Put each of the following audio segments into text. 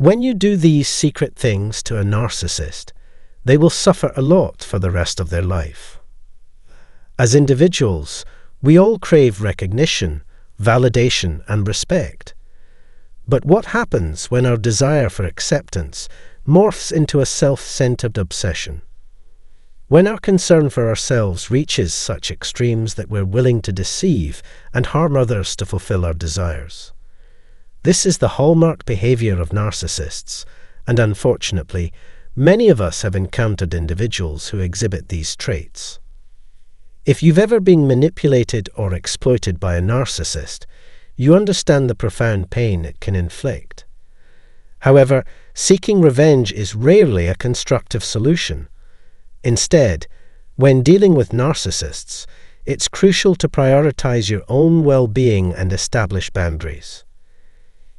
When you do these secret things to a narcissist, they will suffer a lot for the rest of their life. As individuals, we all crave recognition, validation, and respect. But what happens when our desire for acceptance morphs into a self-centered obsession? When our concern for ourselves reaches such extremes that we're willing to deceive and harm others to fulfill our desires. This is the hallmark behavior of narcissists, and unfortunately, many of us have encountered individuals who exhibit these traits. If you've ever been manipulated or exploited by a narcissist, you understand the profound pain it can inflict. However, seeking revenge is rarely a constructive solution. Instead, when dealing with narcissists, it's crucial to prioritize your own well-being and establish boundaries.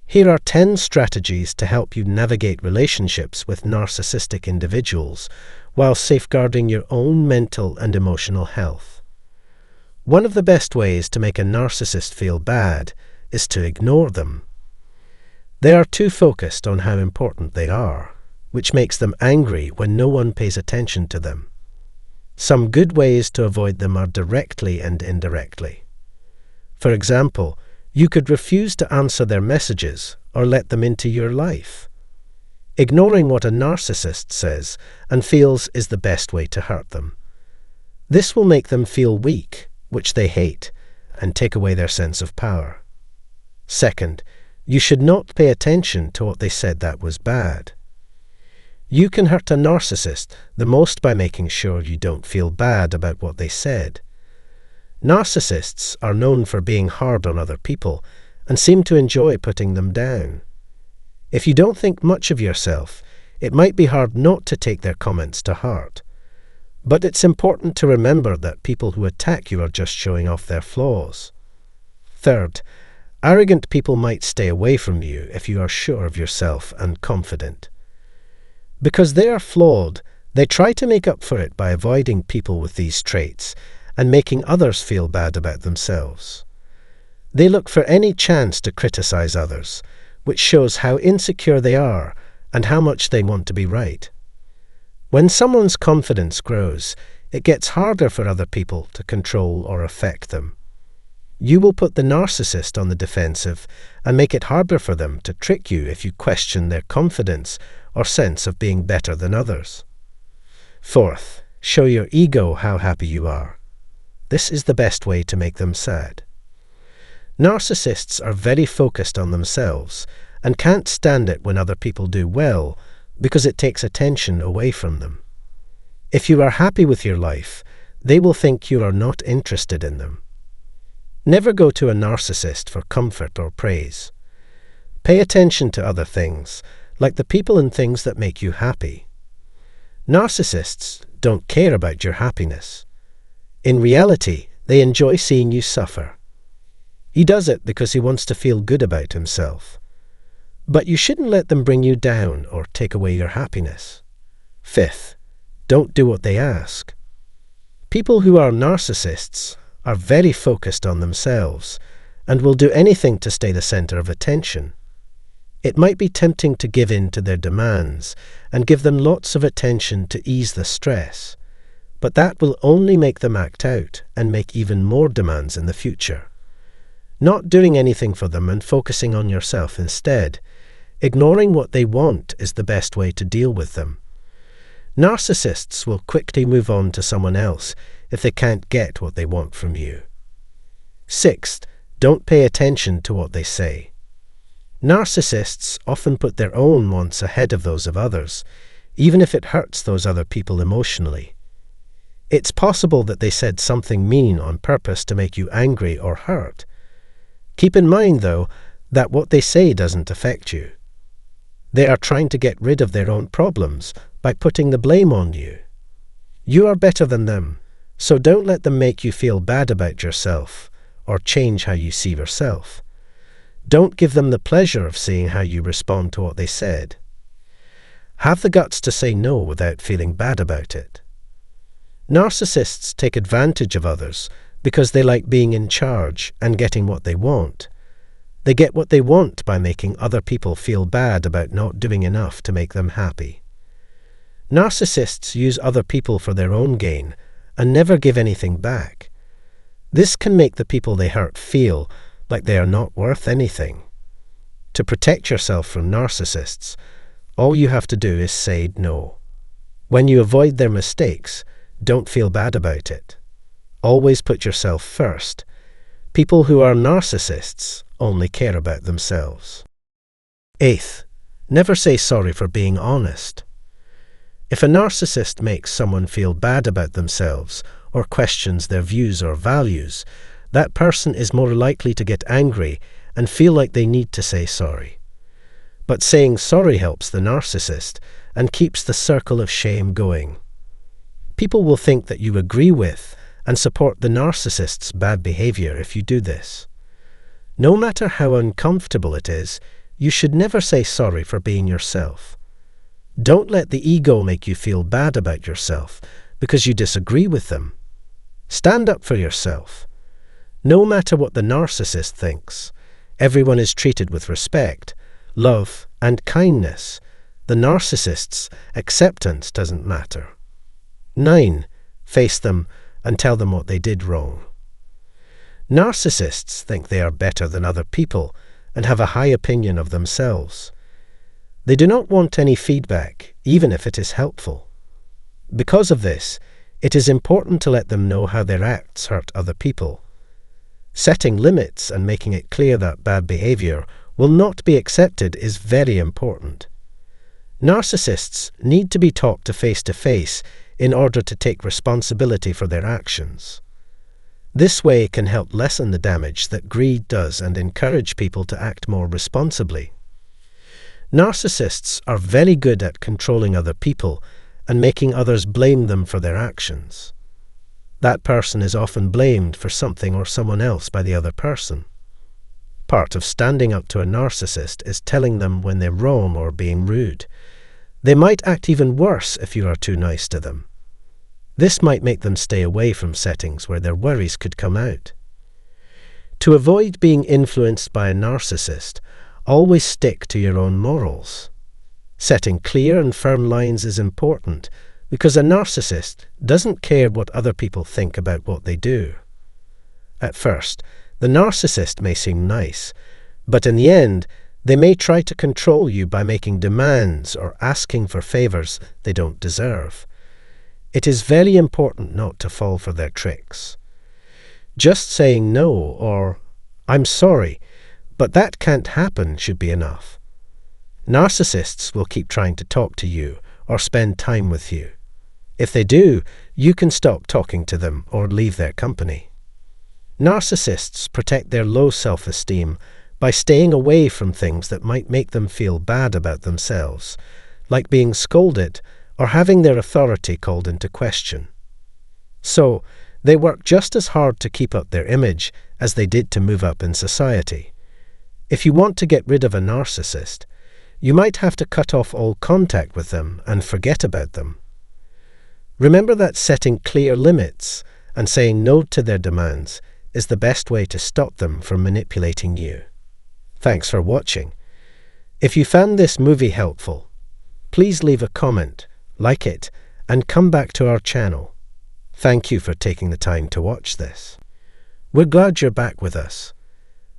Here are 10 strategies to help you navigate relationships with narcissistic individuals while safeguarding your own mental and emotional health. One of the best ways to make a narcissist feel bad is to ignore them. They are too focused on how important they are, which makes them angry when no one pays attention to them. Some good ways to avoid them are directly and indirectly. For example, you could refuse to answer their messages or let them into your life. Ignoring what a narcissist says and feels is the best way to hurt them. This will make them feel weak, which they hate, and take away their sense of power. Second, you should not pay attention to what they said that was bad. You can hurt a narcissist the most by making sure you don't feel bad about what they said. Narcissists are known for being hard on other people and seem to enjoy putting them down. If you don't think much of yourself, it might be hard not to take their comments to heart. But it's important to remember that people who attack you are just showing off their flaws. Third, arrogant people might stay away from you if you are sure of yourself and confident. Because they are flawed, they try to make up for it by avoiding people with these traits and making others feel bad about themselves. They look for any chance to criticize others, which shows how insecure they are and how much they want to be right. When someone's confidence grows, it gets harder for other people to control or affect them. You will put the narcissist on the defensive and make it harder for them to trick you if you question their confidence or sense of being better than others. Fourth, show your ego how happy you are. This is the best way to make them sad. Narcissists are very focused on themselves and can't stand it when other people do well because it takes attention away from them. If you are happy with your life, they will think you are not interested in them. Never go to a narcissist for comfort or praise. Pay attention to other things, like the people and things that make you happy. Narcissists don't care about your happiness. In reality, they enjoy seeing you suffer. He does it because he wants to feel good about himself. But you shouldn't let them bring you down or take away your happiness. Fifth, don't do what they ask. People who are narcissists are very focused on themselves and will do anything to stay the center of attention. It might be tempting to give in to their demands and give them lots of attention to ease the stress, but that will only make them act out and make even more demands in the future. Not doing anything for them and focusing on yourself instead, ignoring what they want is the best way to deal with them. Narcissists will quickly move on to someone else if they can't get what they want from you. Sixth, don't pay attention to what they say. Narcissists often put their own wants ahead of those of others, even if it hurts those other people emotionally. It's possible that they said something mean on purpose to make you angry or hurt. Keep in mind, though, that what they say doesn't affect you. They are trying to get rid of their own problems by putting the blame on you. You are better than them, so don't let them make you feel bad about yourself or change how you see yourself. Don't give them the pleasure of seeing how you respond to what they said. Have the guts to say no without feeling bad about it. Narcissists take advantage of others because they like being in charge and getting what they want. They get what they want by making other people feel bad about not doing enough to make them happy. Narcissists use other people for their own gain and never give anything back. This can make the people they hurt feel like they are not worth anything. To protect yourself from narcissists, all you have to do is say no. When you avoid their mistakes, don't feel bad about it. Always put yourself first. People who are narcissists only care about themselves. 8th, never say sorry for being honest. If a narcissist makes someone feel bad about themselves or questions their views or values, that person is more likely to get angry and feel like they need to say sorry. But saying sorry helps the narcissist and keeps the circle of shame going. People will think that you agree with and support the narcissist's bad behavior if you do this. No matter how uncomfortable it is, you should never say sorry for being yourself. Don't let the ego make you feel bad about yourself because you disagree with them. Stand up for yourself. No matter what the narcissist thinks, everyone is treated with respect, love, and kindness. The narcissist's acceptance doesn't matter. 9. Face them and tell them what they did wrong. Narcissists think they are better than other people and have a high opinion of themselves. They do not want any feedback, even if it is helpful. Because of this, it is important to let them know how their acts hurt other people. Setting limits and making it clear that bad behavior will not be accepted is very important. Narcissists need to be talked to face in order to take responsibility for their actions. This way can help lessen the damage that greed does and encourage people to act more responsibly. Narcissists are very good at controlling other people and making others blame them for their actions. That person is often blamed for something or someone else by the other person. Part of standing up to a narcissist is telling them when they're wrong or being rude. They might act even worse if you are too nice to them. This might make them stay away from settings where their worries could come out. To avoid being influenced by a narcissist, always stick to your own morals. Setting clear and firm lines is important because a narcissist doesn't care what other people think about what they do. At first, the narcissist may seem nice, but in the end, they may try to control you by making demands or asking for favors they don't deserve. It is very important not to fall for their tricks. Just saying no or, "I'm sorry, but that can't happen," should be enough. Narcissists will keep trying to talk to you or spend time with you. If they do, you can stop talking to them or leave their company. Narcissists protect their low self-esteem by staying away from things that might make them feel bad about themselves, like being scolded or having their authority called into question. So, they work just as hard to keep up their image as they did to move up in society. If you want to get rid of a narcissist, you might have to cut off all contact with them and forget about them. Remember that setting clear limits and saying no to their demands is the best way to stop them from manipulating you. Thanks for watching. If you found this movie helpful, please leave a comment, like it, and come back to our channel. Thank you for taking the time to watch this. We're glad you're back with us.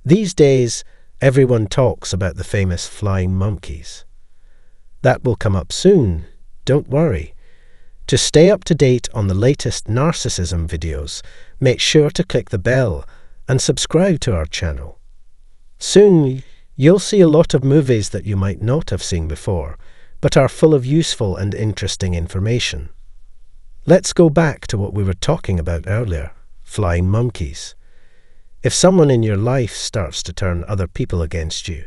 These days, everyone talks about the famous flying monkeys. That will come up soon, don't worry. To stay up to date on the latest narcissism videos, make sure to click the bell and subscribe to our channel. Soon, you'll see a lot of movies that you might not have seen before, but are full of useful and interesting information. Let's go back to what we were talking about earlier, flying monkeys. If someone in your life starts to turn other people against you,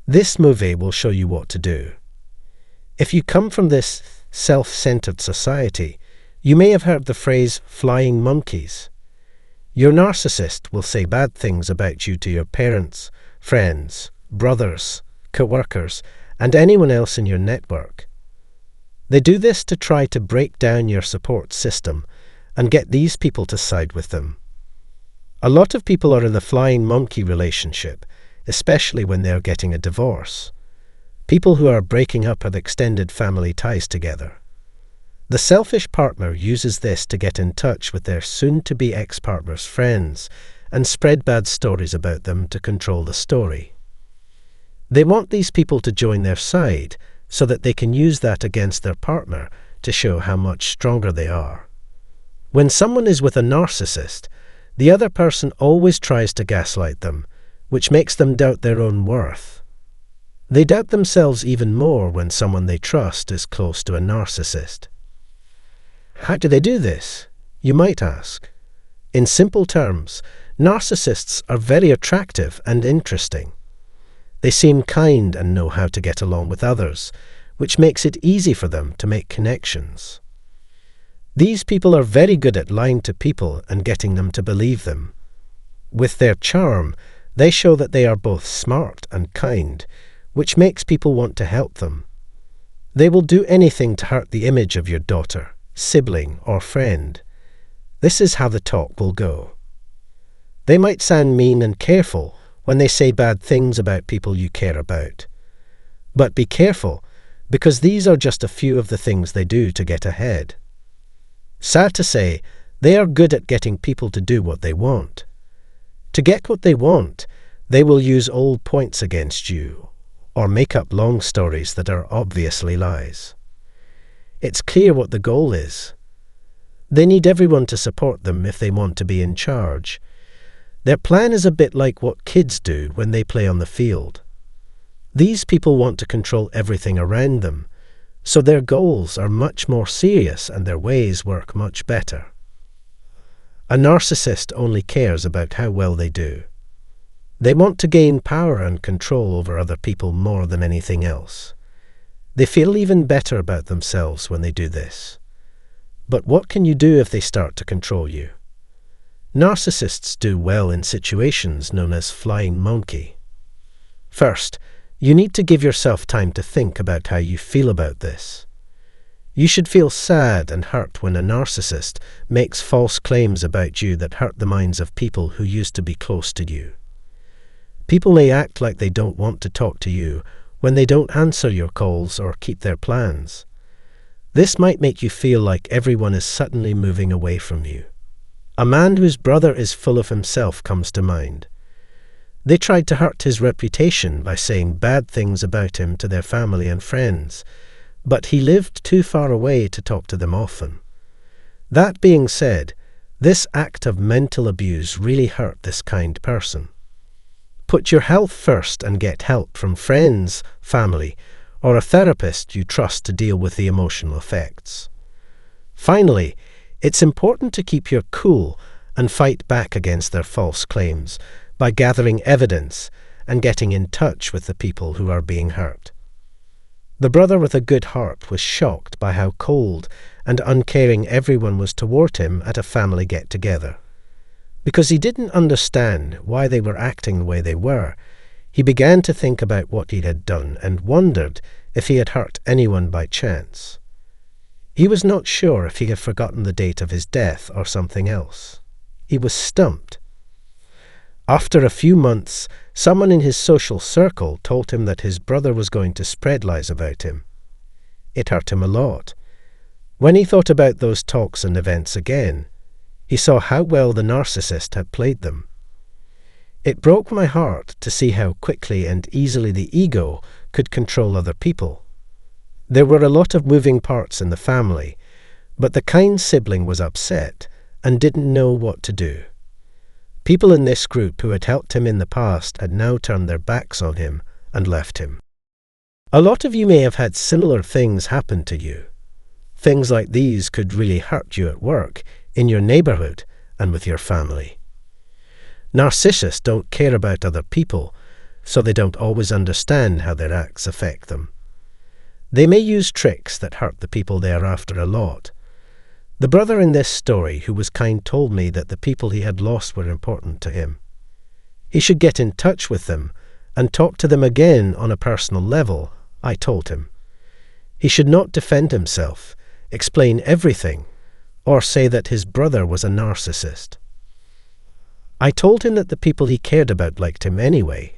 this movie will show you what to do. If you come from this self-centered society, you may have heard the phrase flying monkeys. Your narcissist will say bad things about you to your parents, friends, brothers, co-workers, and anyone else in your network. They do this to try to break down your support system and get these people to side with them. A lot of people are in the flying monkey relationship, especially when they are getting a divorce. People who are breaking up have extended family ties together. The selfish partner uses this to get in touch with their soon-to-be ex-partner's friends and spread bad stories about them to control the story. They want these people to join their side so that they can use that against their partner to show how much stronger they are. When someone is with a narcissist, the other person always tries to gaslight them, which makes them doubt their own worth. They doubt themselves even more when someone they trust is close to a narcissist. How do they do this? You might ask. In simple terms, narcissists are very attractive and interesting. They seem kind and know how to get along with others, which makes it easy for them to make connections. These people are very good at lying to people and getting them to believe them. With their charm, they show that they are both smart and kind, which makes people want to help them. They will do anything to hurt the image of your daughter, sibling, or friend. This is how the talk will go. They might sound mean and careful when they say bad things about people you care about. But be careful, because these are just a few of the things they do to get ahead. Sad to say, they are good at getting people to do what they want. To get what they want, they will use old points against you, or make up long stories that are obviously lies. It's clear what the goal is. They need everyone to support them if they want to be in charge. Their plan is a bit like what kids do when they play on the field. These people want to control everything around them, so their goals are much more serious and their ways work much better. A narcissist only cares about how well they do. They want to gain power and control over other people more than anything else. They feel even better about themselves when they do this. But what can you do if they start to control you? Narcissists do well in situations known as flying monkey. First, you need to give yourself time to think about how you feel about this. You should feel sad and hurt when a narcissist makes false claims about you that hurt the minds of people who used to be close to you. People may act like they don't want to talk to you when they don't answer your calls or keep their plans. This might make you feel like everyone is suddenly moving away from you. A man whose brother is full of himself comes to mind. They tried to hurt his reputation by saying bad things about him to their family and friends, but he lived too far away to talk to them often. That being said, this act of mental abuse really hurt this kind person. Put your health first and get help from friends, family, or a therapist you trust to deal with the emotional effects. Finally, it's important to keep your cool and fight back against their false claims by gathering evidence and getting in touch with the people who are being hurt. The brother with a good heart was shocked by how cold and uncaring everyone was toward him at a family get-together. Because he didn't understand why they were acting the way they were, he began to think about what he had done and wondered if he had hurt anyone by chance. He was not sure if he had forgotten the date of his death or something else. He was stumped. After a few months, someone in his social circle told him that his brother was going to spread lies about him. It hurt him a lot. When he thought about those talks and events again, he saw how well the narcissist had played them. It broke my heart to see how quickly and easily the ego could control other people. There were a lot of moving parts in the family, but the kind sibling was upset and didn't know what to do. People in this group who had helped him in the past had now turned their backs on him and left him. A lot of you may have had similar things happen to you. Things like these could really hurt you at work, in your neighborhood, and with your family. Narcissists don't care about other people, so they don't always understand how their acts affect them. They may use tricks that hurt the people they are after a lot. The brother in this story who was kind told me that the people he had lost were important to him. He should get in touch with them and talk to them again on a personal level, I told him. He should not defend himself, explain everything, or say that his brother was a narcissist. I told him that the people he cared about liked him anyway,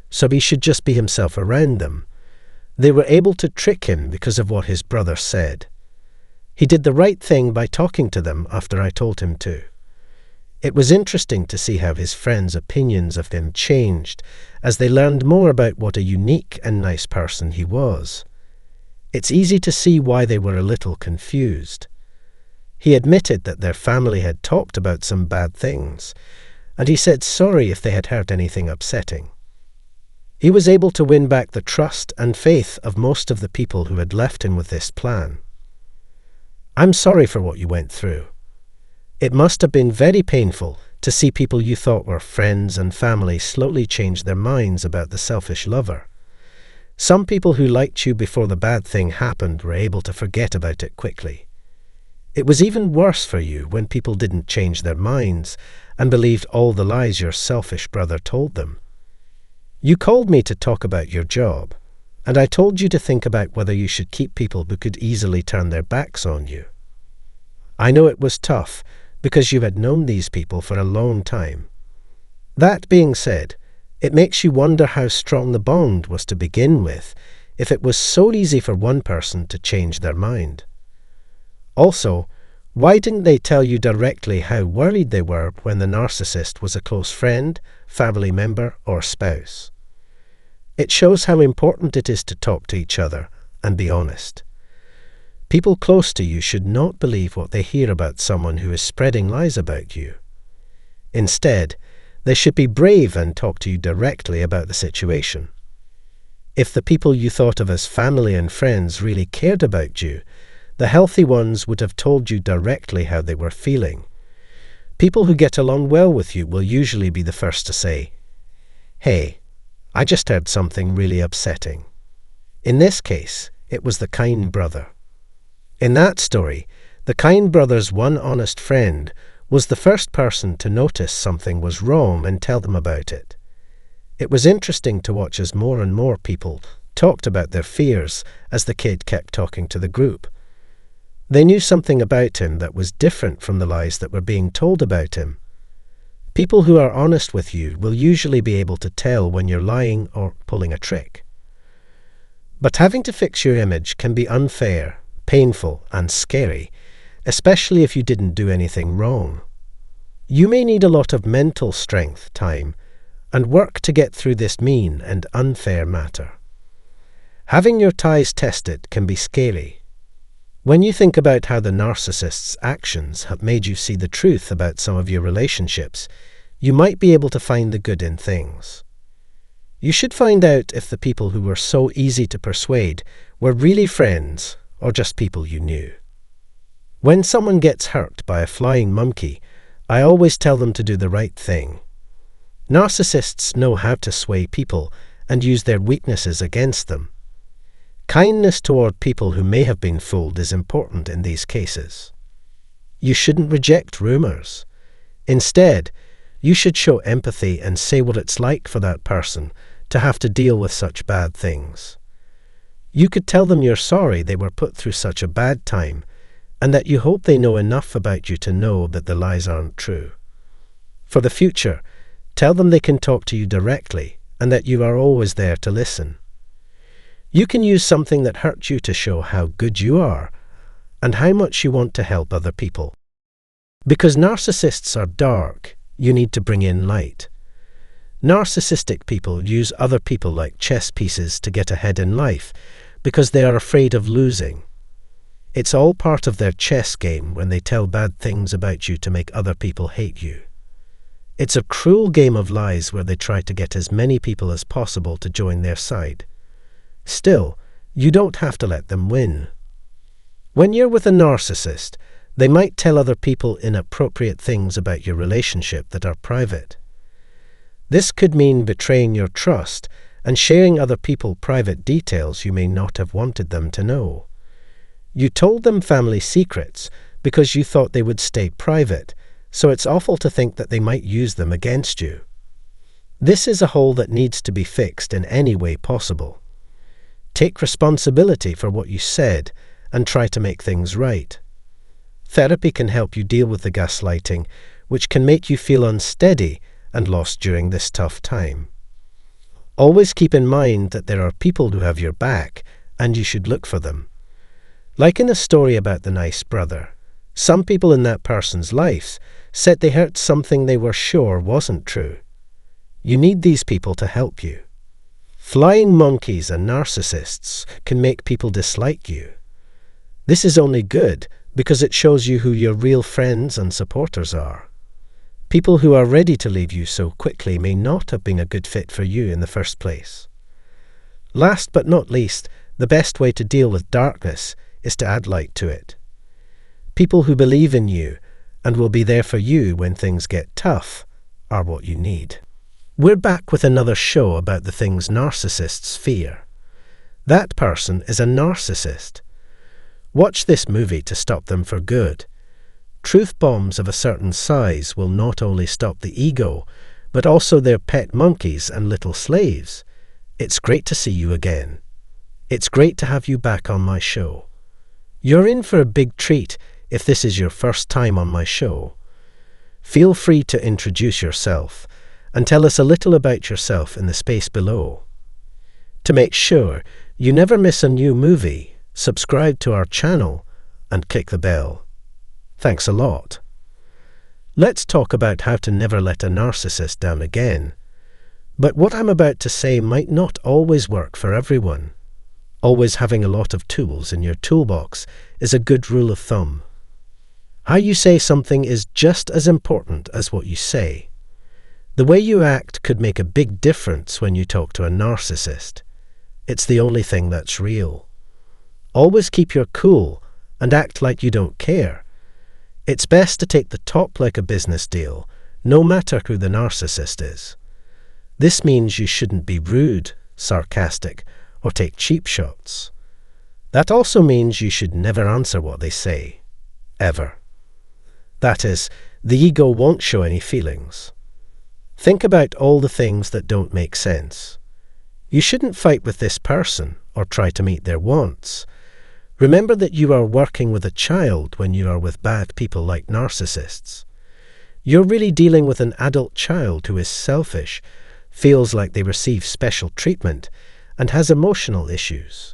so he should just be himself around them. They were able to trick him because of what his brother said. He did the right thing by talking to them after I told him to. It was interesting to see how his friends' opinions of him changed as they learned more about what a unique and nice person he was. It's easy to see why they were a little confused. He admitted that their family had talked about some bad things, and he said sorry if they had heard anything upsetting. He was able to win back the trust and faith of most of the people who had left him with this plan. I'm sorry for what you went through. It must have been very painful to see people you thought were friends and family slowly change their minds about the selfish lover. Some people who liked you before the bad thing happened were able to forget about it quickly. It was even worse for you when people didn't change their minds and believed all the lies your selfish brother told them. You called me to talk about your job, and I told you to think about whether you should keep people who could easily turn their backs on you. I know it was tough because you had known these people for a long time. That being said, it makes you wonder how strong the bond was to begin with if it was so easy for one person to change their mind. Also, why didn't they tell you directly how worried they were when the narcissist was a close friend, family member, or spouse? It shows how important it is to talk to each other and be honest. People close to you should not believe what they hear about someone who is spreading lies about you. Instead, they should be brave and talk to you directly about the situation. If the people you thought of as family and friends really cared about you, the healthy ones would have told you directly how they were feeling. People who get along well with you will usually be the first to say, "Hey, I just heard something really upsetting." In this case, it was the kind brother. In that story, the kind brother's one honest friend was the first person to notice something was wrong and tell them about it. It was interesting to watch as more and more people talked about their fears as the kid kept talking to the group. They knew something about him that was different from the lies that were being told about him. People who are honest with you will usually be able to tell when you're lying or pulling a trick. But having to fix your image can be unfair, painful, and scary, especially if you didn't do anything wrong. You may need a lot of mental strength, time, and work to get through this mean and unfair matter. Having your ties tested can be scary. When you think about how the narcissist's actions have made you see the truth about some of your relationships, you might be able to find the good in things. You should find out if the people who were so easy to persuade were really friends or just people you knew. When someone gets hurt by a flying monkey, I always tell them to do the right thing. Narcissists know how to sway people and use their weaknesses against them. Kindness toward people who may have been fooled is important in these cases. You shouldn't reject rumors. Instead, you should show empathy and say what it's like for that person to have to deal with such bad things. You could tell them you're sorry they were put through such a bad time and that you hope they know enough about you to know that the lies aren't true. For the future, tell them they can talk to you directly and that you are always there to listen. You can use something that hurt you to show how good you are and how much you want to help other people. Because narcissists are dark, you need to bring in light. Narcissistic people use other people like chess pieces to get ahead in life because they are afraid of losing. It's all part of their chess game when they tell bad things about you to make other people hate you. It's a cruel game of lies where they try to get as many people as possible to join their side. Still, you don't have to let them win. When you're with a narcissist, they might tell other people inappropriate things about your relationship that are private. This could mean betraying your trust and sharing other people private details you may not have wanted them to know. You told them family secrets because you thought they would stay private, so it's awful to think that they might use them against you. This is a hole that needs to be fixed in any way possible. Take responsibility for what you said and try to make things right. Therapy can help you deal with the gaslighting, which can make you feel unsteady and lost during this tough time. Always keep in mind that there are people who have your back, and you should look for them. Like in the story about the nice brother, some people in that person's life said they heard something they were sure wasn't true. You need these people to help you. Flying monkeys and narcissists can make people dislike you. This is only good because it shows you who your real friends and supporters are. People who are ready to leave you so quickly may not have been a good fit for you in the first place. Last but not least, the best way to deal with darkness is to add light to it. People who believe in you and will be there for you when things get tough are what you need. We're back with another show about the things narcissists fear. That person is a narcissist. Watch this movie to stop them for good. Truth bombs of a certain size will not only stop the ego, but also their pet monkeys and little slaves. It's great to see you again. It's great to have you back on my show. You're in for a big treat if this is your first time on my show. Feel free to introduce yourself and tell us a little about yourself in the space below. To make sure you never miss a new movie, subscribe to our channel and click the bell. Thanks a lot. Let's talk about how to never let a narcissist down again. But what I'm about to say might not always work for everyone. Always having a lot of tools in your toolbox is a good rule of thumb. How you say something is just as important as what you say. The way you act could make a big difference when you talk to a narcissist. It's the only thing that's real. Always keep your cool and act like you don't care. It's best to take the top like a business deal, no matter who the narcissist is. This means you shouldn't be rude, sarcastic, or take cheap shots. That also means you should never answer what they say. Ever. That is, the ego won't show any feelings. Think about all the things that don't make sense. You shouldn't fight with this person or try to meet their wants. Remember that you are working with a child when you are with bad people like narcissists. You're really dealing with an adult child who is selfish, feels like they receive special treatment, and has emotional issues.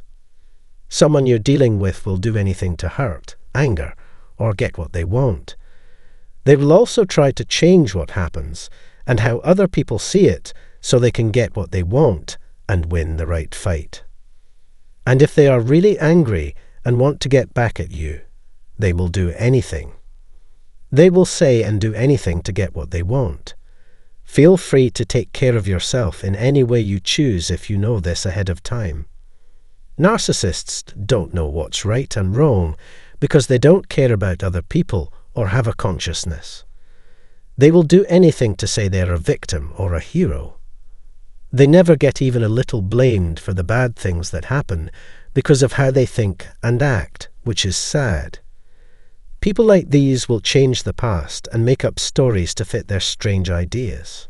Someone you're dealing with will do anything to hurt, anger, or get what they want. They will also try to change what happens and how other people see it so they can get what they want and win the right fight. And if they are really angry and want to get back at you, they will do anything. They will say and do anything to get what they want. Feel free to take care of yourself in any way you choose if you know this ahead of time. Narcissists don't know what's right and wrong because they don't care about other people or have a consciousness. They will do anything to say they're a victim or a hero. They never get even a little blamed for the bad things that happen because of how they think and act, which is sad. People like these will change the past and make up stories to fit their strange ideas.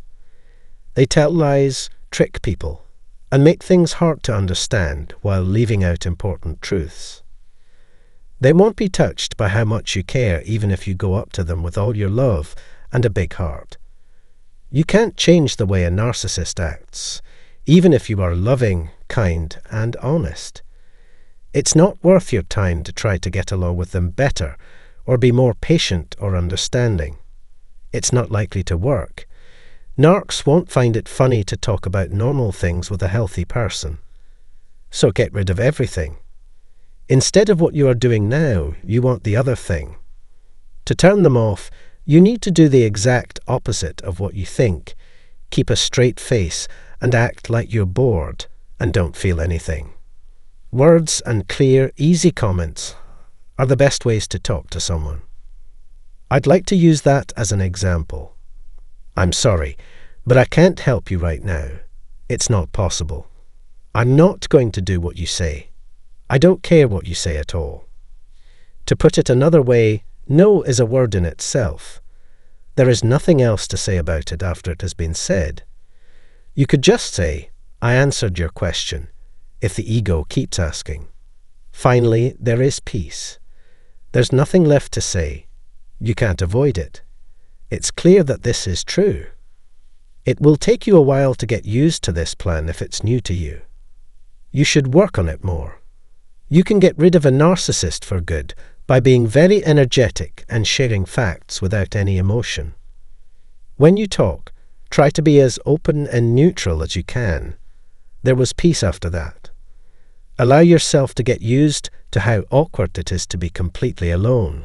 They tell lies, trick people, and make things hard to understand while leaving out important truths. They won't be touched by how much you care even if you go up to them with all your love and a big heart. You can't change the way a narcissist acts, even if you are loving, kind, and honest. It's not worth your time to try to get along with them better or be more patient or understanding. It's not likely to work. Narcs won't find it funny to talk about normal things with a healthy person. So get rid of everything. Instead of what you are doing now, you want the other thing. To turn them off, you need to do the exact opposite of what you think. Keep a straight face and act like you're bored and don't feel anything. Words and clear, easy comments are the best ways to talk to someone. I'd like to use that as an example. I'm sorry, but I can't help you right now. It's not possible. I'm not going to do what you say. I don't care what you say at all. To put it another way, no is a word in itself. There is nothing else to say about it after it has been said. You could just say, I answered your question, if the ego keeps asking. Finally, there is peace. There's nothing left to say. You can't avoid it. It's clear that this is true. It will take you a while to get used to this plan if it's new to you. You should work on it more. You can get rid of a narcissist for good by being very energetic and sharing facts without any emotion. When you talk, try to be as open and neutral as you can. There was peace after that. Allow yourself to get used to how awkward it is to be completely alone.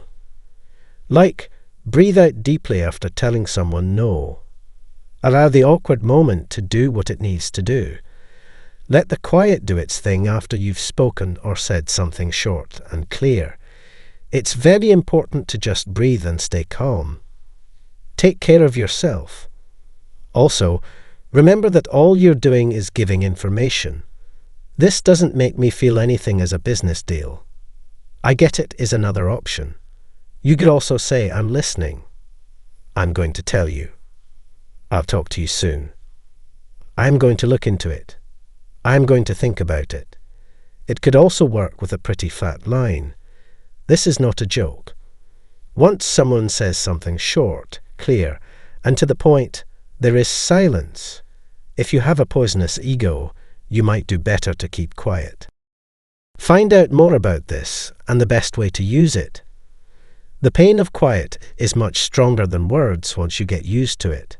Like, breathe out deeply after telling someone no. Allow the awkward moment to do what it needs to do. Let the quiet do its thing after you've spoken or said something short and clear. It's very important to just breathe and stay calm. Take care of yourself. Also, remember that all you're doing is giving information. This doesn't make me feel anything as a business deal. I get it is another option. You could also say, I'm listening. I'm going to tell you. I'll talk to you soon. I'm going to look into it. I'm going to think about it. It could also work with a pretty flat line. This is not a joke. Once someone says something short, clear, and to the point, there is silence. If you have a poisonous ego, you might do better to keep quiet. Find out more about this and the best way to use it. The pain of quiet is much stronger than words once you get used to it.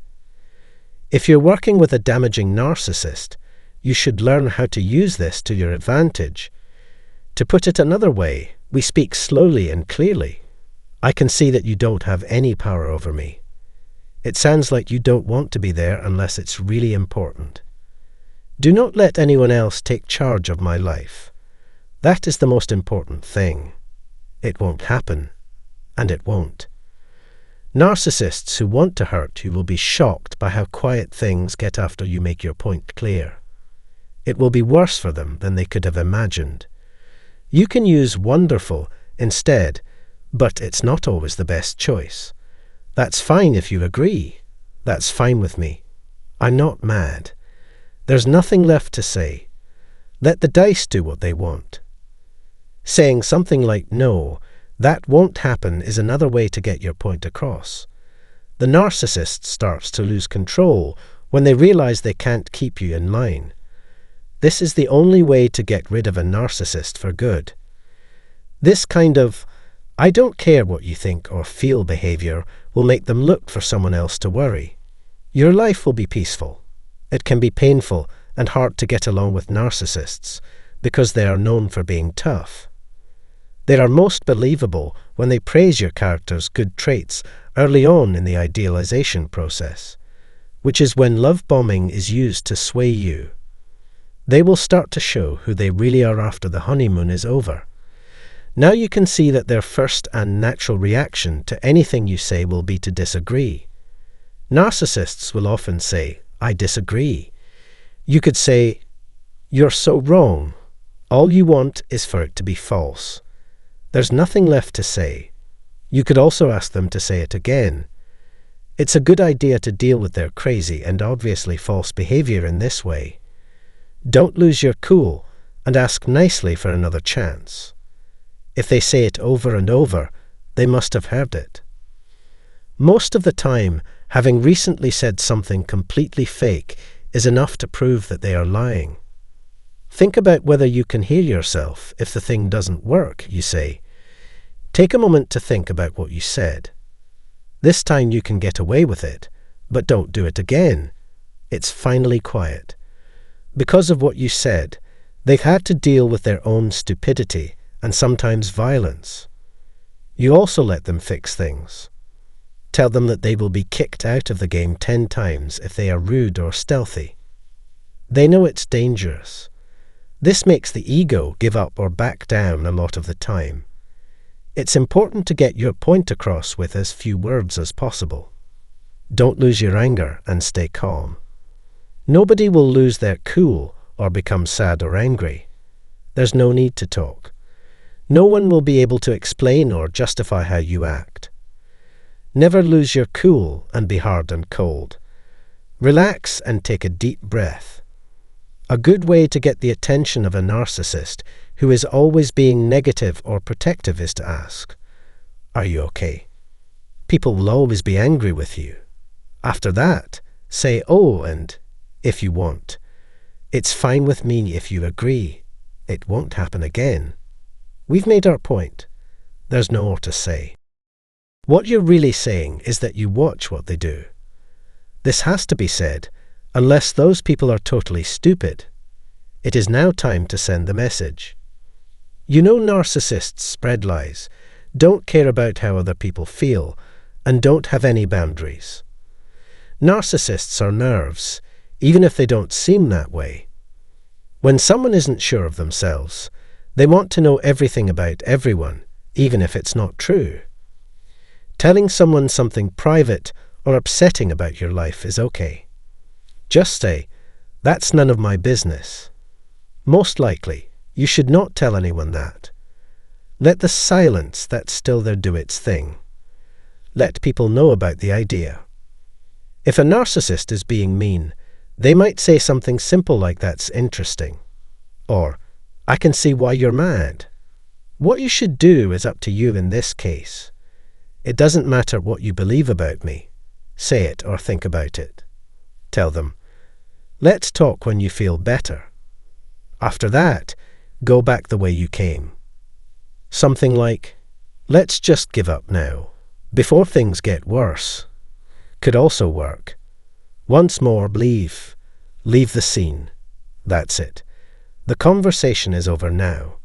If you're working with a damaging narcissist, you should learn how to use this to your advantage. To put it another way, we speak slowly and clearly. I can see that you don't have any power over me. It sounds like you don't want to be there unless it's really important. Do not let anyone else take charge of my life. That is the most important thing. It won't happen, and it won't. Narcissists who want to hurt you will be shocked by how quiet things get after you make your point clear. It will be worse for them than they could have imagined. You can use wonderful instead, but it's not always the best choice. That's fine if you agree. That's fine with me. I'm not mad. There's nothing left to say. Let the dice do what they want. Saying something like no, that won't happen is another way to get your point across. The narcissist starts to lose control when they realize they can't keep you in line. This is the only way to get rid of a narcissist for good. This kind of, I don't care what you think or feel behavior will make them look for someone else to worry. Your life will be peaceful. It can be painful and hard to get along with narcissists because they are known for being tough. They are most believable when they praise your character's good traits early on in the idealization process, which is when love bombing is used to sway you. They will start to show who they really are after the honeymoon is over. Now you can see that their first and natural reaction to anything you say will be to disagree. Narcissists will often say, I disagree. You could say, you're so wrong. All you want is for it to be false. There's nothing left to say. You could also ask them to say it again. It's a good idea to deal with their crazy and obviously false behavior in this way. Don't lose your cool and ask nicely for another chance. If they say it over and over, they must have heard it. Most of the time, having recently said something completely fake is enough to prove that they are lying. Think about whether you can hear yourself if the thing doesn't work, you say. Take a moment to think about what you said. This time you can get away with it, but don't do it again. It's finally quiet. Because of what you said, they've had to deal with their own stupidity and sometimes violence. You also let them fix things. Tell them that they will be kicked out of the game 10 times if they are rude or stealthy. They know it's dangerous. This makes the ego give up or back down a lot of the time. It's important to get your point across with as few words as possible. Don't lose your anger and stay calm. Nobody will lose their cool or become sad or angry. There's no need to talk. No one will be able to explain or justify how you act. Never lose your cool and be hard and cold. Relax and take a deep breath. A good way to get the attention of a narcissist who is always being negative or protective is to ask, "Are you okay?" People will always be angry with you. After that, Say, "Oh, and if you want. It's fine with me if you agree. It won't happen again. We've made our point. There's no more to say." What you're really saying is that you watch what they do. This has to be said, unless those people are totally stupid. It is now time to send the message. You know narcissists spread lies, don't care about how other people feel, and don't have any boundaries. Narcissists are nerves, even if they don't seem that way. When someone isn't sure of themselves, they want to know everything about everyone, even if it's not true. Telling someone something private or upsetting about your life is okay. Just say, "That's none of my business." Most likely, you should not tell anyone that. Let the silence that's still there do its thing. Let people know about the idea. If a narcissist is being mean, they might say something simple like "That's interesting," or "I can see why you're mad." What you should do is up to you in this case. It doesn't matter what you believe about me. Say it or think about it. Tell them, "Let's talk when you feel better." After that, go back the way you came. Something like, "Let's just give up now, before things get worse," could also work. Once more, leave the scene. That's it. The conversation is over now.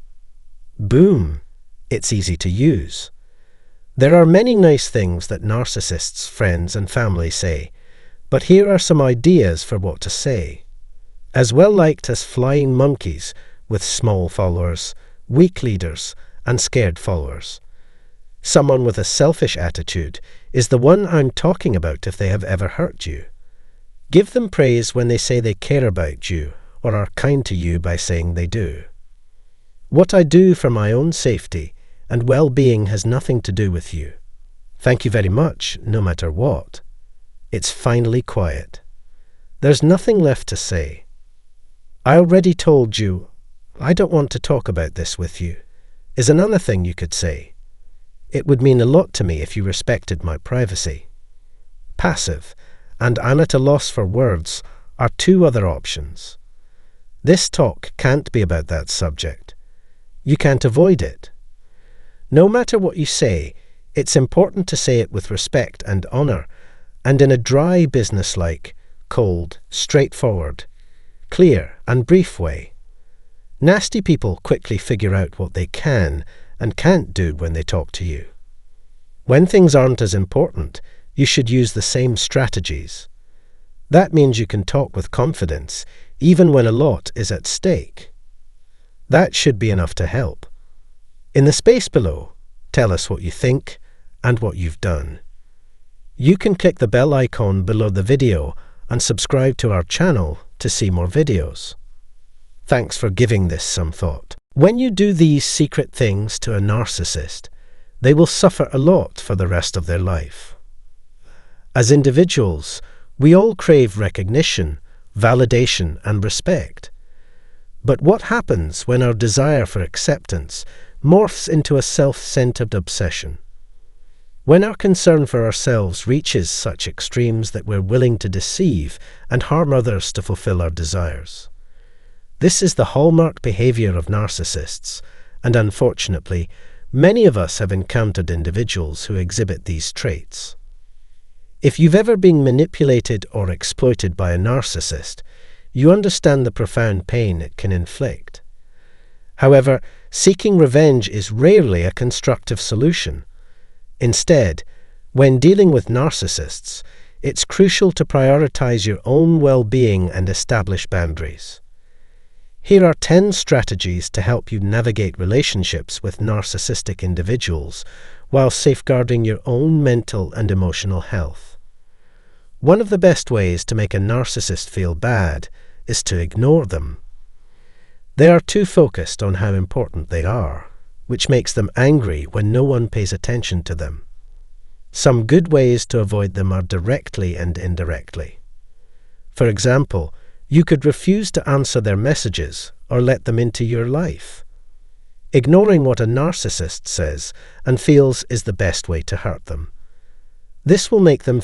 Boom! It's easy to use. There are many nice things that narcissists' friends and family say, but here are some ideas for what to say. As well liked as flying monkeys with small followers, weak leaders, and scared followers. Someone with a selfish attitude is the one I'm talking about if they have ever hurt you. Give them praise when they say they care about you or are kind to you by saying they do. What I do for my own safety and well-being has nothing to do with you. Thank you very much, no matter what. It's finally quiet. There's nothing left to say. I already told you, I don't want to talk about this with you, is another thing you could say. It would mean a lot to me if you respected my privacy. Passive, and I'm at a loss for words, are two other options. This talk can't be about that subject. You can't avoid it. No matter what you say, it's important to say it with respect and honour, and in a dry, businesslike, cold, straightforward, clear and brief way. Nasty people quickly figure out what they can and can't do when they talk to you. When things aren't as important, you should use the same strategies. That means you can talk with confidence, even when a lot is at stake. That should be enough to help. In the space below, tell us what you think and what you've done. You can click the bell icon below the video and subscribe to our channel to see more videos. Thanks for giving this some thought. When you do these secret things to a narcissist, they will suffer a lot for the rest of their life. As individuals, we all crave recognition, validation, and respect. But what happens when our desire for acceptance morphs into a self-centered obsession? When our concern for ourselves reaches such extremes that we're willing to deceive and harm others to fulfill our desires. This is the hallmark behavior of narcissists, and unfortunately, many of us have encountered individuals who exhibit these traits. If you've ever been manipulated or exploited by a narcissist, you understand the profound pain it can inflict. However, seeking revenge is rarely a constructive solution. Instead, when dealing with narcissists, it's crucial to prioritize your own well-being and establish boundaries. Here are 10 strategies to help you navigate relationships with narcissistic individuals while safeguarding your own mental and emotional health. One of the best ways to make a narcissist feel bad is to ignore them. They are too focused on how important they are, which makes them angry when no one pays attention to them. Some good ways to avoid them are directly and indirectly. For example, you could refuse to answer their messages or let them into your life. Ignoring what a narcissist says and feels is the best way to hurt them. This will make them